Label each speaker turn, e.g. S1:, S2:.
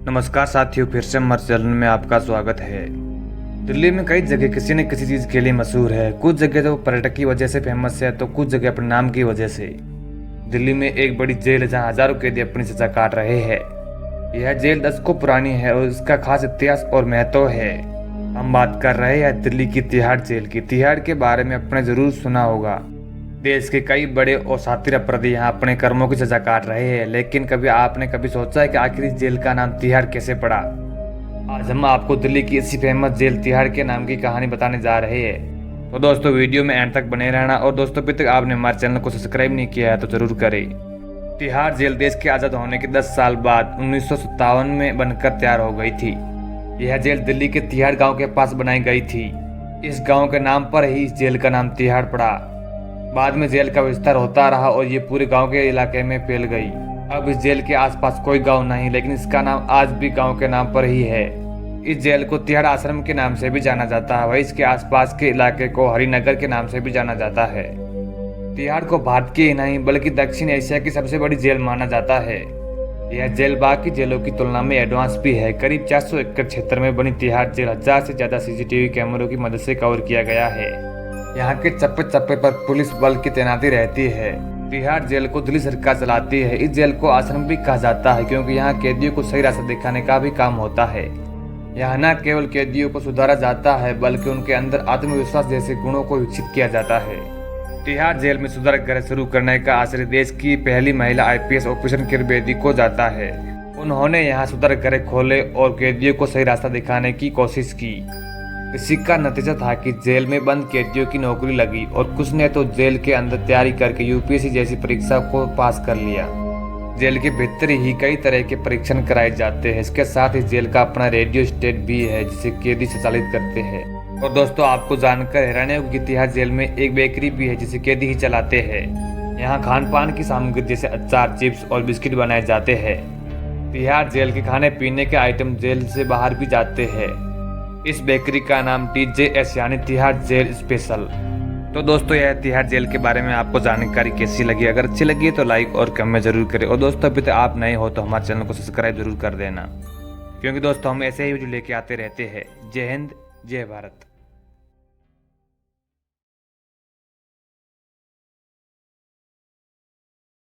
S1: नमस्कार साथियों, फिर से हमारे चैनल में आपका स्वागत है। दिल्ली में कई जगह किसी न किसी चीज़ के लिए मशहूर है। कुछ जगह तो पर्यटक की वजह से फेमस है तो कुछ जगह अपने नाम की वजह से। दिल्ली में एक बड़ी जेल है जहाँ हजारों कैदी अपनी सजा काट रहे हैं। यह जेल दशकों पुरानी है और इसका खास इतिहास और महत्व है। हम बात कर रहे हैं दिल्ली की तिहाड़ जेल की। तिहाड़ के बारे में आपने जरूर सुना होगा। देश के कई बड़े और शातिर अपराधी यहाँ अपने कर्मों की सजा काट रहे हैं, लेकिन कभी आपने सोचा है कि आखिर इस जेल का नाम तिहाड़ कैसे पड़ा? आज हम आपको दिल्ली की इसी फेमस जेल तिहाड़ के नाम की कहानी बताने जा रहे हैं। तो दोस्तों, वीडियो में एंड तक बने रहना। और दोस्तों, अभी तक आपने हमारे चैनल को सब्सक्राइब नहीं किया है तो जरूर करें। तिहाड़ जेल देश के आज़ाद होने के 10 साल बाद 1957 में बनकर तैयार हो गई थी। यह जेल दिल्ली के तिहाड़ गाँव के पास बनाई गई थी। इस गाँव के नाम पर ही इस जेल का नाम तिहाड़ पड़ा। बाद में जेल का विस्तार होता रहा और ये पूरे गांव के इलाके में फैल गई। अब इस जेल के आसपास कोई गांव नहीं, लेकिन इसका नाम आज भी गांव के नाम पर ही है। इस जेल को तिहाड़ आश्रम के नाम से भी जाना जाता है। वही इसके आसपास के इलाके को हरिनगर के नाम से भी जाना जाता है। तिहाड़ को भारत की ही नहीं बल्कि दक्षिण एशिया की सबसे बड़ी जेल माना जाता है। यह जेल बाकी जेलों की तुलना में एडवांस भी है। करीब 400 एकड़ क्षेत्र में बनी तिहाड़ जेल 1000 से ज्यादा सीसीटीवी कैमरों की मदद से कवर किया गया है। यहाँ के चप्पे चप्पे पर पुलिस बल की तैनाती रहती है। तिहाड़ जेल को दिल्ली सरकार चलाती है। इस जेल को आश्रम भी कहा जाता है क्योंकि यहाँ कैदियों को सही रास्ता दिखाने का भी काम होता है। यहाँ न केवल कैदियों को सुधारा जाता है बल्कि उनके अंदर आत्मविश्वास जैसे गुणों को विकसित किया जाता है। तिहाड़ जेल में सुधार गृह शुरू करने का आश्रय देश की पहली महिला IPS ऑफिसर किरण बेदी को जाता है। उन्होंने यहाँ सुधार गृह खोले और कैदियों को सही रास्ता दिखाने की कोशिश की। इसी का नतीजा था कि जेल में बंद कैदियों की नौकरी लगी और कुछ ने तो जेल के अंदर तैयारी करके UPSC जैसी परीक्षा को पास कर लिया। जेल के भीतर ही कई तरह के परीक्षण कराए जाते हैं। इसके साथ ही जेल का अपना रेडियो स्टेशन भी है जिसे कैदी संचालित करते हैं। और दोस्तों, आपको जानकर हैरानी होगी कि तिहाड़ जेल में एक बेकरी भी है जिसे कैदी ही चलाते हैं। यहाँ खान पान की सामग्री जैसे अचार, चिप्स और बिस्किट बनाए जाते हैं। तिहाड़ जेल के खाने पीने के आइटम जेल से बाहर भी जाते हैं। इस बेकरी का नाम TJS यानी तिहाड़ जेल स्पेशल। तो दोस्तों, यह तिहाड़ जेल के बारे में आपको जानकारी कैसी लगी? अगर अच्छी लगी है तो लाइक और कमेंट जरूर करें। और दोस्तों, अभी तक आप नए हो तो हमारे चैनल को सब्सक्राइब जरूर कर देना, क्योंकि दोस्तों हम ऐसे ही वीडियो लेके आते रहते हैं। जय हिंद, जय भारत।